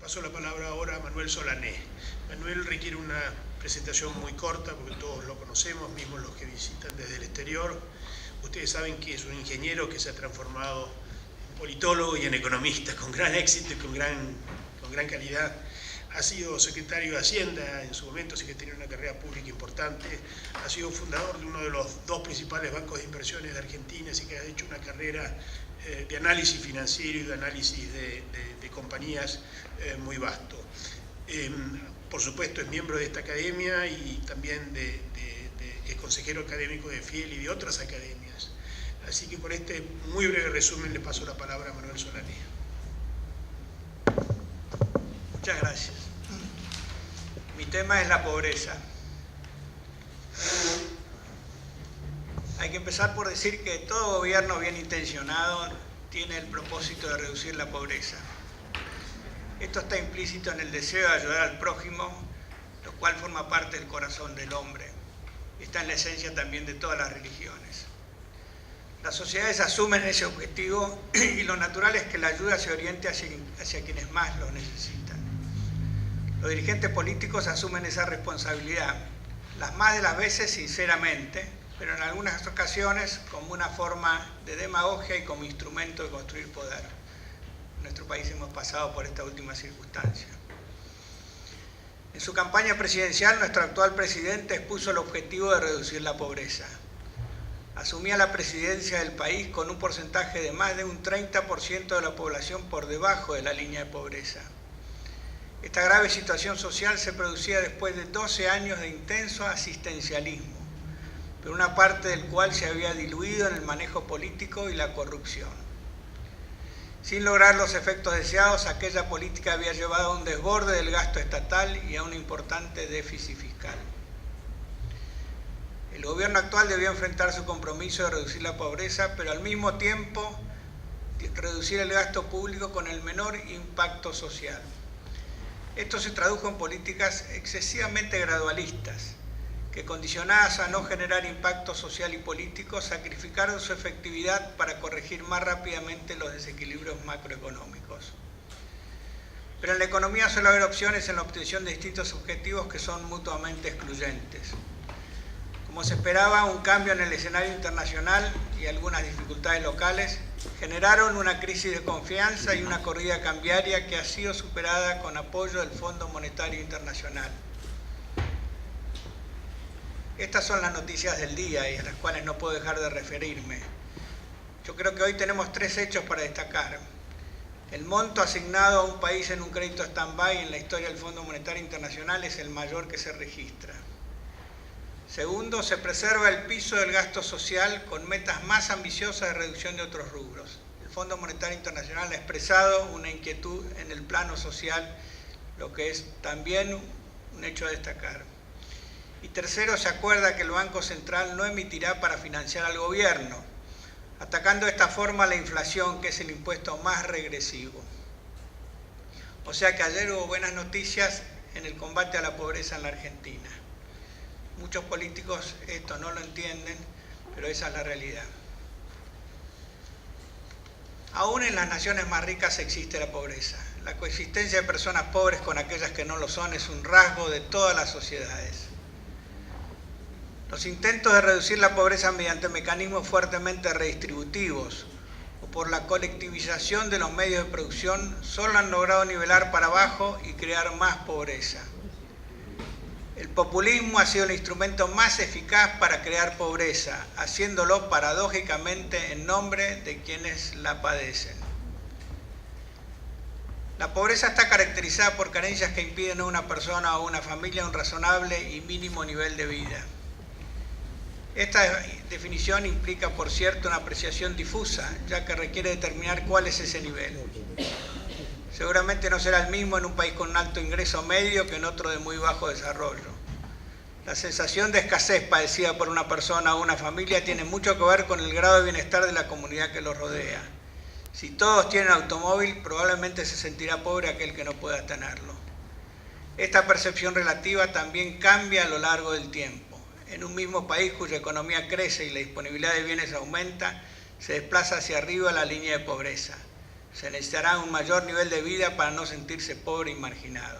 paso la palabra ahora a Manuel Solané. Manuel requiere una presentación muy corta porque todos lo conocemos, mismo los que visitan desde el exterior. Ustedes saben que es un ingeniero que se ha transformado en politólogo y en economista, con gran éxito y con gran calidad. Ha sido secretario de Hacienda en su momento, así que tenía una carrera pública importante. Ha sido fundador de uno de los dos principales bancos de inversiones de Argentina, así que ha hecho una carrera de análisis financiero y de análisis de compañías muy vasto. Por supuesto es miembro de esta academia y también es consejero académico de FIEL y de otras academias. Así que por este muy breve resumen le paso la palabra a Manuel Solané. Muchas gracias. Mi tema es la pobreza. Hay que empezar por decir que todo gobierno bien intencionado tiene el propósito de reducir la pobreza. Esto está implícito en el deseo de ayudar al prójimo, lo cual forma parte del corazón del hombre. Está en la esencia también de todas las religiones. Las sociedades asumen ese objetivo y lo natural es que la ayuda se oriente hacia quienes más lo necesitan. Los dirigentes políticos asumen esa responsabilidad, las más de las veces sinceramente, pero en algunas ocasiones como una forma de demagogia y como instrumento de construir poder. En nuestro país hemos pasado por esta última circunstancia. En su campaña presidencial, nuestro actual presidente expuso el objetivo de reducir la pobreza. Asumía la presidencia del país con un porcentaje de más de un 30% de la población por debajo de la línea de pobreza. Esta grave situación social se producía después de 12 años de intenso asistencialismo, pero una parte del cual se había diluido en el manejo político y la corrupción. Sin lograr los efectos deseados, aquella política había llevado a un desborde del gasto estatal y a un importante déficit fiscal. El gobierno actual debió enfrentar su compromiso de reducir la pobreza, pero al mismo tiempo reducir el gasto público con el menor impacto social. Esto se tradujo en políticas excesivamente gradualistas, que condicionadas a no generar impacto social y político, sacrificaron su efectividad para corregir más rápidamente los desequilibrios macroeconómicos. Pero en la economía suele haber opciones en la obtención de distintos objetivos que son mutuamente excluyentes. Como se esperaba, un cambio en el escenario internacional y algunas dificultades locales generaron una crisis de confianza y una corrida cambiaria que ha sido superada con apoyo del Fondo Monetario Internacional. Estas son las noticias del día y a las cuales no puedo dejar de referirme. Yo creo que hoy tenemos 3 hechos para destacar. El monto asignado a un país en un crédito stand-by en la historia del Fondo Monetario Internacional es el mayor que se registra. Segundo, se preserva el piso del gasto social con metas más ambiciosas de reducción de otros rubros. El Fondo Monetario Internacional ha expresado una inquietud en el plano social, lo que es también un hecho a destacar. Y tercero, se acuerda que el Banco Central no emitirá para financiar al gobierno, atacando de esta forma la inflación, que es el impuesto más regresivo. O sea que ayer hubo buenas noticias en el combate a la pobreza en la Argentina. Muchos políticos esto no lo entienden, pero esa es la realidad. Aún en las naciones más ricas existe la pobreza. La coexistencia de personas pobres con aquellas que no lo son es un rasgo de todas las sociedades. Los intentos de reducir la pobreza mediante mecanismos fuertemente redistributivos o por la colectivización de los medios de producción solo han logrado nivelar para abajo y crear más pobreza. El populismo ha sido el instrumento más eficaz para crear pobreza, haciéndolo paradójicamente en nombre de quienes la padecen. La pobreza está caracterizada por carencias que impiden a una persona o a una familia un razonable y mínimo nivel de vida. Esta definición implica, por cierto, una apreciación difusa, ya que requiere determinar cuál es ese nivel. Seguramente no será el mismo en un país con un alto ingreso medio que en otro de muy bajo desarrollo. La sensación de escasez padecida por una persona o una familia tiene mucho que ver con el grado de bienestar de la comunidad que los rodea. Si todos tienen automóvil, probablemente se sentirá pobre aquel que no pueda tenerlo. Esta percepción relativa también cambia a lo largo del tiempo. En un mismo país cuya economía crece y la disponibilidad de bienes aumenta, se desplaza hacia arriba la línea de pobreza. Se necesitará un mayor nivel de vida para no sentirse pobre y marginado.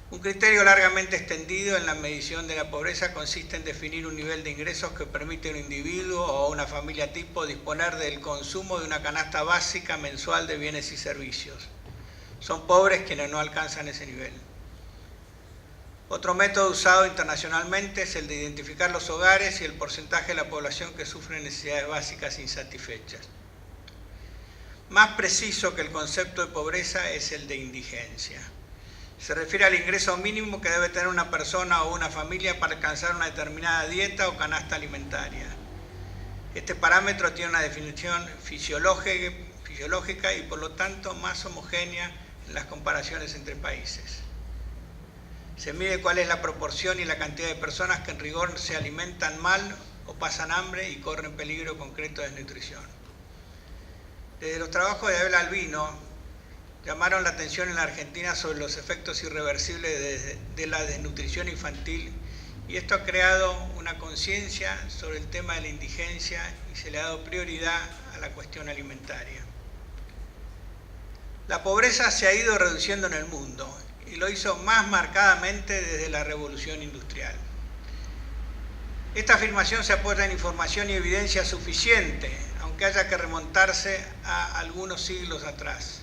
Un criterio largamente extendido en la medición de la pobreza consiste en definir un nivel de ingresos que permite a un individuo o a una familia tipo disponer del consumo de una canasta básica mensual de bienes y servicios. Son pobres quienes no alcanzan ese nivel. Otro método usado internacionalmente es el de identificar los hogares y el porcentaje de la población que sufre necesidades básicas insatisfechas. Más preciso que el concepto de pobreza es el de indigencia. Se refiere al ingreso mínimo que debe tener una persona o una familia para alcanzar una determinada dieta o canasta alimentaria. Este parámetro tiene una definición fisiológica y por lo tanto más homogénea en las comparaciones entre países. Se mide cuál es la proporción y la cantidad de personas que en rigor se alimentan mal o pasan hambre y corren peligro concreto de desnutrición. Desde los trabajos de Abel Albino, llamaron la atención en la Argentina sobre los efectos irreversibles de la desnutrición infantil y esto ha creado una conciencia sobre el tema de la indigencia y se le ha dado prioridad a la cuestión alimentaria. La pobreza se ha ido reduciendo en el mundo y lo hizo más marcadamente desde la Revolución Industrial. Esta afirmación se apoya en información y evidencia suficiente, aunque haya que remontarse a algunos siglos atrás.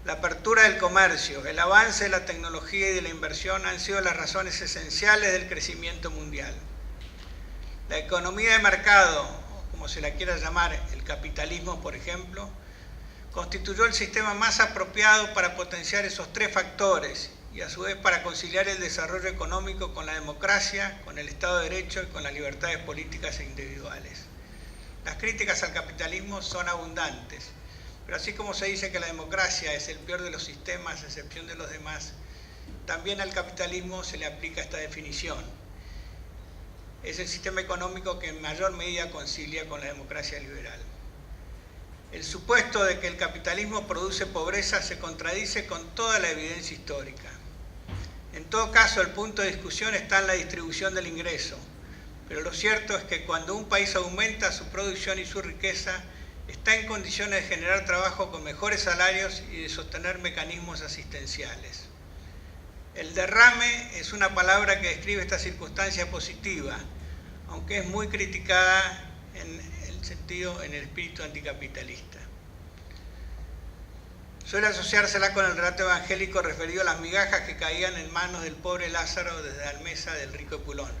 La apertura del comercio, el avance de la tecnología y de la inversión han sido las razones esenciales del crecimiento mundial. La economía de mercado, o como se la quiera llamar, el capitalismo, por ejemplo, constituyó el sistema más apropiado para potenciar esos tres factores y a su vez para conciliar el desarrollo económico con la democracia, con el Estado de Derecho y con las libertades políticas e individuales. Las críticas al capitalismo son abundantes. Pero así como se dice que la democracia es el peor de los sistemas, a excepción de los demás, también al capitalismo se le aplica esta definición. Es el sistema económico que en mayor medida concilia con la democracia liberal. El supuesto de que el capitalismo produce pobreza se contradice con toda la evidencia histórica. En todo caso, el punto de discusión está en la distribución del ingreso, pero lo cierto es que cuando un país aumenta su producción y su riqueza, está en condiciones de generar trabajo con mejores salarios y de sostener mecanismos asistenciales. El derrame es una palabra que describe esta circunstancia positiva, aunque es muy criticada en el espíritu anticapitalista. Suele asociársela con el relato evangélico referido a las migajas que caían en manos del pobre Lázaro desde la mesa del rico Epulón.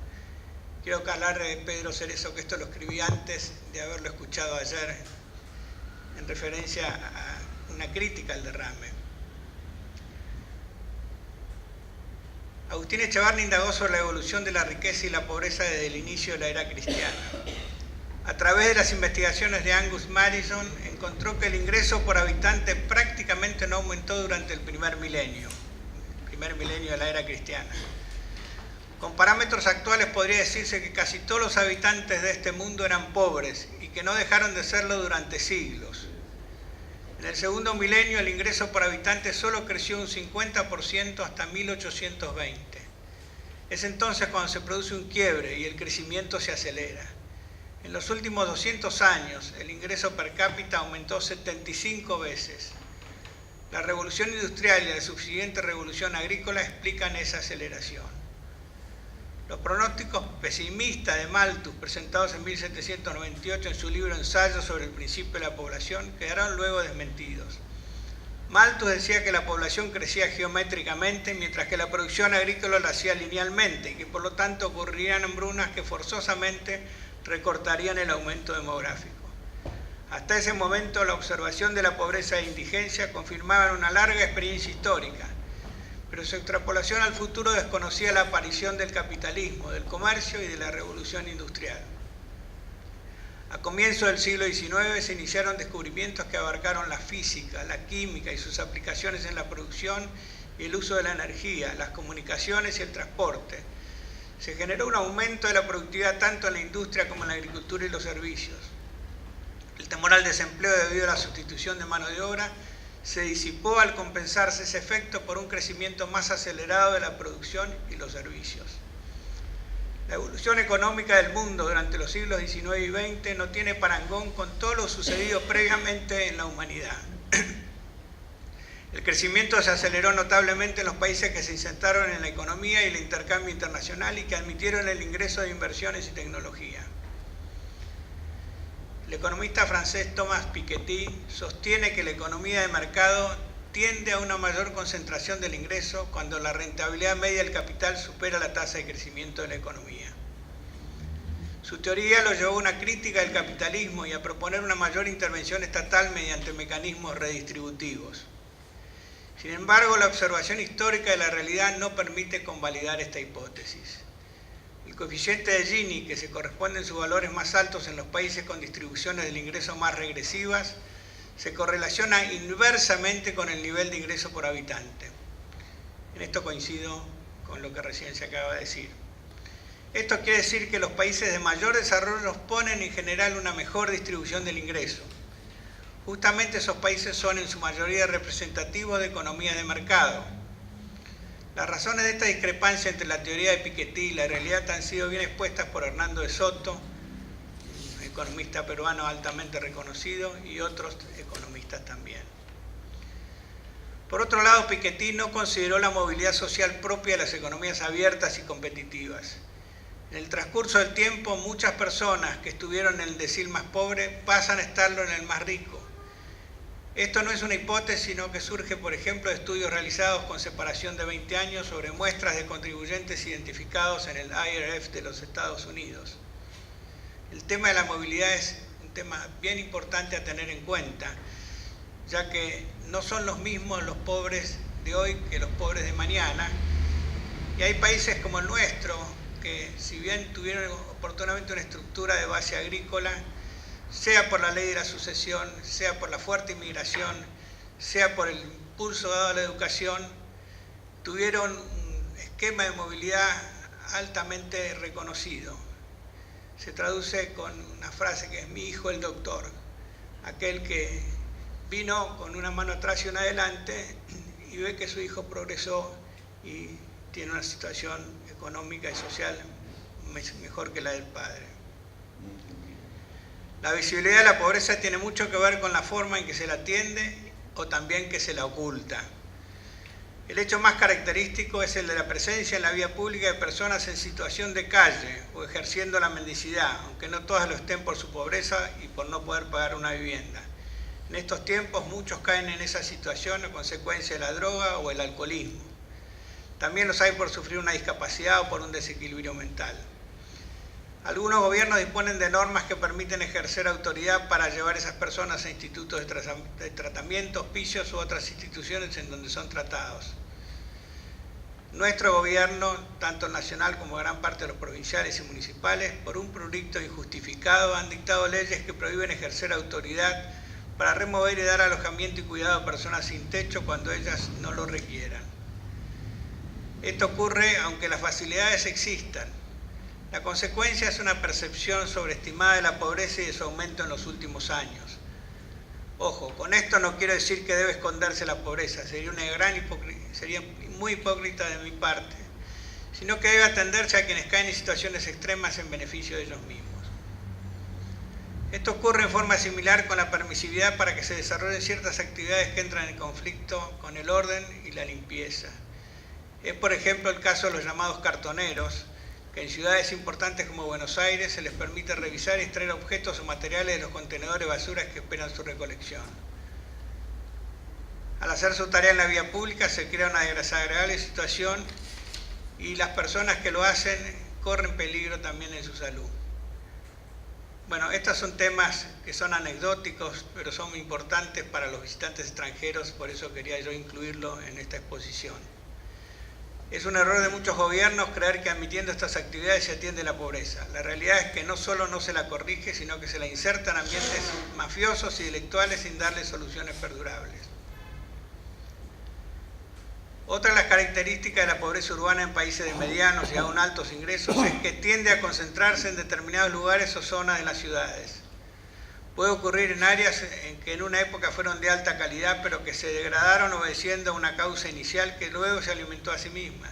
Quiero hablar de Pedro Cerezo, que esto lo escribí antes de haberlo escuchado ayer, en referencia a una crítica al derrame. Agustín Echevarri indagó sobre la evolución de la riqueza y la pobreza desde el inicio de la era cristiana. A través de las investigaciones de Angus Madison, encontró que el ingreso por habitante prácticamente no aumentó durante el primer milenio de la era cristiana. Con parámetros actuales podría decirse que casi todos los habitantes de este mundo eran pobres y que no dejaron de serlo durante siglos. En el segundo milenio el ingreso por habitante solo creció un 50% hasta 1820. Es entonces cuando se produce un quiebre y el crecimiento se acelera. En los últimos 200 años el ingreso per cápita aumentó 75 veces. La revolución industrial y la subsiguiente revolución agrícola explican esa aceleración. Los pronósticos pesimistas de Malthus, presentados en 1798 en su libro Ensayo sobre el principio de la población, quedaron luego desmentidos. Malthus decía que la población crecía geométricamente, mientras que la producción agrícola la hacía linealmente, y que por lo tanto ocurrirían hambrunas que forzosamente recortarían el aumento demográfico. Hasta ese momento, la observación de la pobreza e indigencia confirmaban una larga experiencia histórica, pero su extrapolación al futuro desconocía la aparición del capitalismo, del comercio y de la revolución industrial. A comienzos del siglo XIX se iniciaron descubrimientos que abarcaron la física, la química y sus aplicaciones en la producción y el uso de la energía, las comunicaciones y el transporte. Se generó un aumento de la productividad tanto en la industria como en la agricultura y los servicios. El temor al desempleo debido a la sustitución de mano de obra se disipó al compensarse ese efecto por un crecimiento más acelerado de la producción y los servicios. La evolución económica del mundo durante los siglos XIX y XX no tiene parangón con todo lo sucedido previamente en la humanidad. El crecimiento se aceleró notablemente en los países que se insertaron en la economía y el intercambio internacional y que admitieron el ingreso de inversiones y tecnología. El economista francés Thomas Piketty sostiene que la economía de mercado tiende a una mayor concentración del ingreso cuando la rentabilidad media del capital supera la tasa de crecimiento de la economía. Su teoría lo llevó a una crítica del capitalismo y a proponer una mayor intervención estatal mediante mecanismos redistributivos. Sin embargo, la observación histórica de la realidad no permite convalidar esta hipótesis. El coeficiente de Gini, que se corresponde en sus valores más altos en los países con distribuciones del ingreso más regresivas, se correlaciona inversamente con el nivel de ingreso por habitante. En esto coincido con lo que recién se acaba de decir. Esto quiere decir que los países de mayor desarrollo ponen en general una mejor distribución del ingreso. Justamente esos países son en su mayoría representativos de economías de mercado. Las razones de esta discrepancia entre la teoría de Piketty y la realidad han sido bien expuestas por Hernando de Soto, un economista peruano altamente reconocido, y otros economistas también. Por otro lado, Piketty no consideró la movilidad social propia de las economías abiertas y competitivas. En el transcurso del tiempo, muchas personas que estuvieron en el decil más pobre pasan a estarlo en el más rico. Esto no es una hipótesis, sino que surge, por ejemplo, de estudios realizados con separación de 20 años sobre muestras de contribuyentes identificados en el IRS de los Estados Unidos. El tema de la movilidad es un tema bien importante a tener en cuenta, ya que no son los mismos los pobres de hoy que los pobres de mañana, y hay países como el nuestro, que si bien tuvieron oportunamente una estructura de base agrícola, sea por la ley de la sucesión, sea por la fuerte inmigración, sea por el impulso dado a la educación, tuvieron un esquema de movilidad altamente reconocido. Se traduce con una frase que es "mi hijo el doctor", aquel que vino con una mano atrás y una adelante y ve que su hijo progresó y tiene una situación económica y social mejor que la del padre. La visibilidad de la pobreza tiene mucho que ver con la forma en que se la atiende o también que se la oculta. El hecho más característico es el de la presencia en la vía pública de personas en situación de calle o ejerciendo la mendicidad, aunque no todas lo estén por su pobreza y por no poder pagar una vivienda. En estos tiempos muchos caen en esa situación a consecuencia de la droga o el alcoholismo. También los hay por sufrir una discapacidad o por un desequilibrio mental. Algunos gobiernos disponen de normas que permiten ejercer autoridad para llevar a esas personas a institutos de tratamiento, hospicios u otras instituciones en donde son tratados. Nuestro gobierno, tanto nacional como gran parte de los provinciales y municipales, por un prurito injustificado, han dictado leyes que prohíben ejercer autoridad para remover y dar alojamiento y cuidado a personas sin techo cuando ellas no lo requieran. Esto ocurre aunque las facilidades existan. La consecuencia es una percepción sobreestimada de la pobreza y de su aumento en los últimos años. Ojo, con esto no quiero decir que debe esconderse la pobreza, sería muy hipócrita de mi parte, sino que debe atenderse a quienes caen en situaciones extremas en beneficio de ellos mismos. Esto ocurre en forma similar con la permisividad para que se desarrollen ciertas actividades que entran en conflicto con el orden y la limpieza. Es, por ejemplo, el caso de los llamados cartoneros, que en ciudades importantes como Buenos Aires se les permite revisar y extraer objetos o materiales de los contenedores de basuras que esperan su recolección. Al hacer su tarea en la vía pública se crea una desagradable situación y las personas que lo hacen corren peligro también en su salud. Bueno, estos son temas que son anecdóticos, pero son muy importantes para los visitantes extranjeros, por eso quería yo incluirlo en esta exposición. Es un error de muchos gobiernos creer que admitiendo estas actividades se atiende la pobreza. La realidad es que no solo no se la corrige, sino que se la inserta en ambientes mafiosos y delictuales sin darle soluciones perdurables. Otra de las características de la pobreza urbana en países de medianos y aún altos ingresos es que tiende a concentrarse en determinados lugares o zonas de las ciudades. Puede ocurrir en áreas en que en una época fueron de alta calidad, pero que se degradaron obedeciendo a una causa inicial que luego se alimentó a sí misma.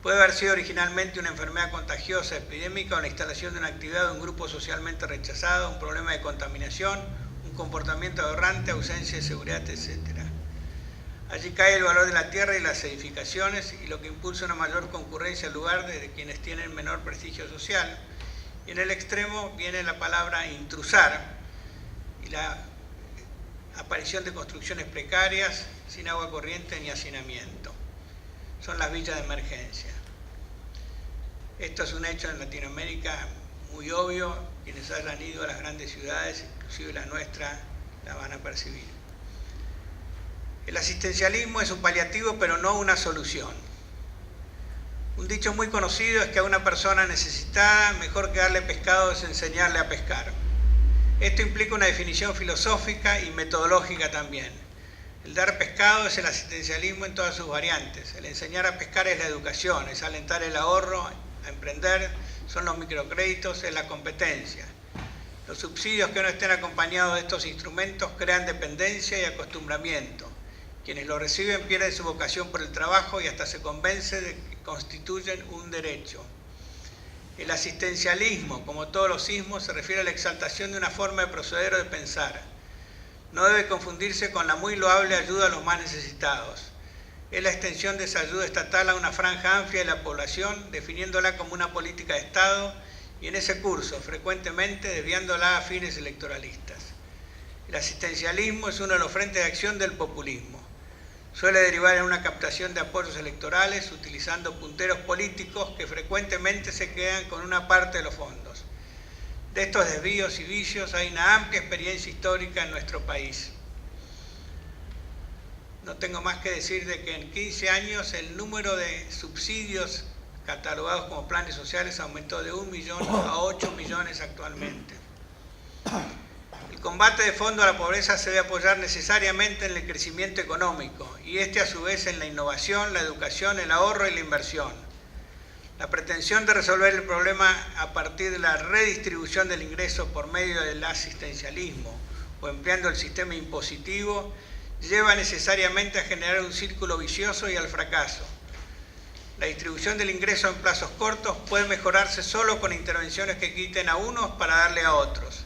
Puede haber sido originalmente una enfermedad contagiosa, epidémica, o la instalación de una actividad de un grupo socialmente rechazado, un problema de contaminación, un comportamiento aberrante, ausencia de seguridad, etc. Allí cae el valor de la tierra y las edificaciones y lo que impulsa una mayor concurrencia al lugar desde quienes tienen menor prestigio social. Y en el extremo viene la palabra intrusar y la aparición de construcciones precarias, sin agua corriente ni hacinamiento. Son las villas de emergencia. Esto es un hecho en Latinoamérica muy obvio. Quienes hayan ido a las grandes ciudades, inclusive la nuestra, la van a percibir. El asistencialismo es un paliativo, pero no una solución. Un dicho muy conocido es que a una persona necesitada, mejor que darle pescado es enseñarle a pescar. Esto implica una definición filosófica y metodológica también. El dar pescado es el asistencialismo en todas sus variantes. El enseñar a pescar es la educación, es alentar el ahorro, a emprender, son los microcréditos, es la competencia. Los subsidios que no estén acompañados de estos instrumentos crean dependencia y acostumbramiento. Quienes lo reciben pierden su vocación por el trabajo y hasta se convence de que constituyen un derecho. El asistencialismo, como todos los ismos, se refiere a la exaltación de una forma de proceder o de pensar. No debe confundirse con la muy loable ayuda a los más necesitados. Es la extensión de esa ayuda estatal a una franja amplia de la población, definiéndola como una política de Estado y en ese curso, frecuentemente, desviándola a fines electoralistas. El asistencialismo es uno de los frentes de acción del populismo. Suele derivar en una captación de apoyos electorales utilizando punteros políticos que frecuentemente se quedan con una parte de los fondos. De estos desvíos y vicios hay una amplia experiencia histórica en nuestro país. No tengo más que decir de que en 15 años el número de subsidios catalogados como planes sociales aumentó de 1 millón a 8 millones actualmente. El combate de fondo a la pobreza se debe apoyar necesariamente en el crecimiento económico y este a su vez en la innovación, la educación, el ahorro y la inversión. La pretensión de resolver el problema a partir de la redistribución del ingreso por medio del asistencialismo o empleando el sistema impositivo lleva necesariamente a generar un círculo vicioso y al fracaso. La distribución del ingreso en plazos cortos puede mejorarse solo con intervenciones que quiten a unos para darle a otros.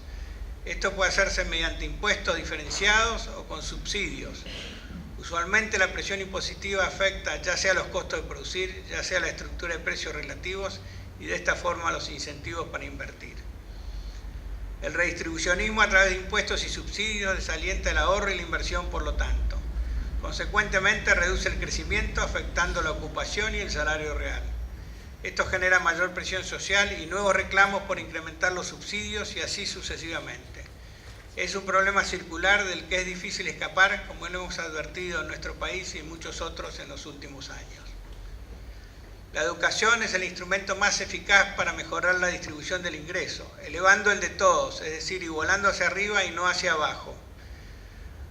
Esto puede hacerse mediante impuestos diferenciados o con subsidios. Usualmente la presión impositiva afecta ya sea los costos de producir, ya sea la estructura de precios relativos y de esta forma los incentivos para invertir. El redistribucionismo a través de impuestos y subsidios desalienta el ahorro y la inversión por lo tanto. Consecuentemente reduce el crecimiento afectando la ocupación y el salario real. Esto genera mayor presión social y nuevos reclamos por incrementar los subsidios y así sucesivamente. Es un problema circular del que es difícil escapar, como lo hemos advertido en nuestro país y en muchos otros en los últimos años. La educación es el instrumento más eficaz para mejorar la distribución del ingreso, elevando el de todos, es decir, igualando hacia arriba y no hacia abajo.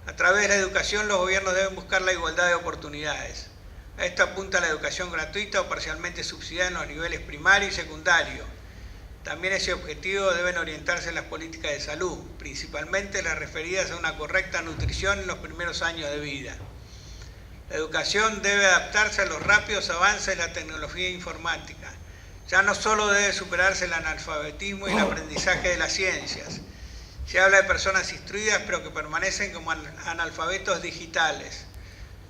A través de la educación los gobiernos deben buscar la igualdad de oportunidades. A esto apunta la educación gratuita o parcialmente subsidiada en los niveles primario y secundario. También ese objetivo deben orientarse en las políticas de salud, principalmente las referidas a una correcta nutrición en los primeros años de vida. La educación debe adaptarse a los rápidos avances de la tecnología informática. Ya no solo debe superarse el analfabetismo y el aprendizaje de las ciencias. Se habla de personas instruidas pero que permanecen como analfabetos digitales.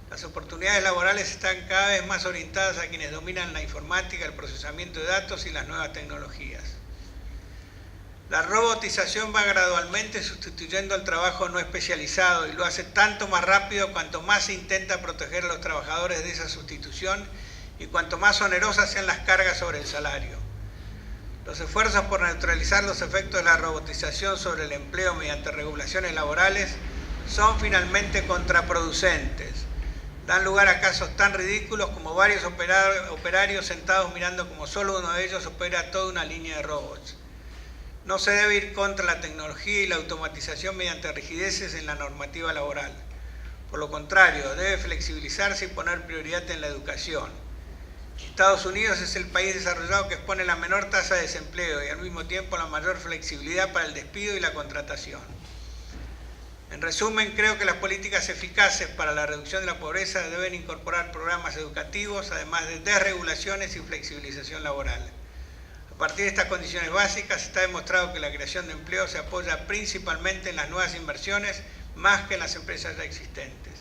Las oportunidades laborales están cada vez más orientadas a quienes dominan la informática, el procesamiento de datos y las nuevas tecnologías. La robotización va gradualmente sustituyendo al trabajo no especializado y lo hace tanto más rápido cuanto más se intenta proteger a los trabajadores de esa sustitución y cuanto más onerosas sean las cargas sobre el salario. Los esfuerzos por neutralizar los efectos de la robotización sobre el empleo mediante regulaciones laborales son finalmente contraproducentes. Dan lugar a casos tan ridículos como varios operarios sentados mirando como solo uno de ellos opera toda una línea de robots. No se debe ir contra la tecnología y la automatización mediante rigideces en la normativa laboral. Por lo contrario, debe flexibilizarse y poner prioridad en la educación. Estados Unidos es el país desarrollado que expone la menor tasa de desempleo y al mismo tiempo la mayor flexibilidad para el despido y la contratación. En resumen, creo que las políticas eficaces para la reducción de la pobreza deben incorporar programas educativos, además de desregulaciones y flexibilización laboral. A partir de estas condiciones básicas, está demostrado que la creación de empleo se apoya principalmente en las nuevas inversiones, más que en las empresas ya existentes.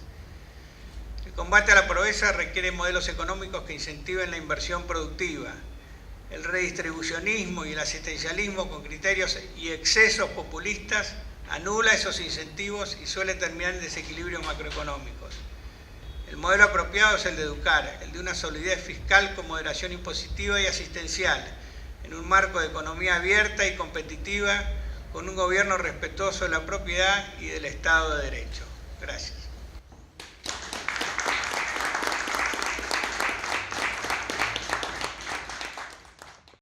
El combate a la pobreza requiere modelos económicos que incentiven la inversión productiva. El redistribucionismo y el asistencialismo con criterios y excesos populistas anula esos incentivos y suele terminar en desequilibrios macroeconómicos. El modelo apropiado es el de educar, el de una solidez fiscal con moderación impositiva y asistencial, en un marco de economía abierta y competitiva, con un gobierno respetuoso de la propiedad y del Estado de Derecho. Gracias.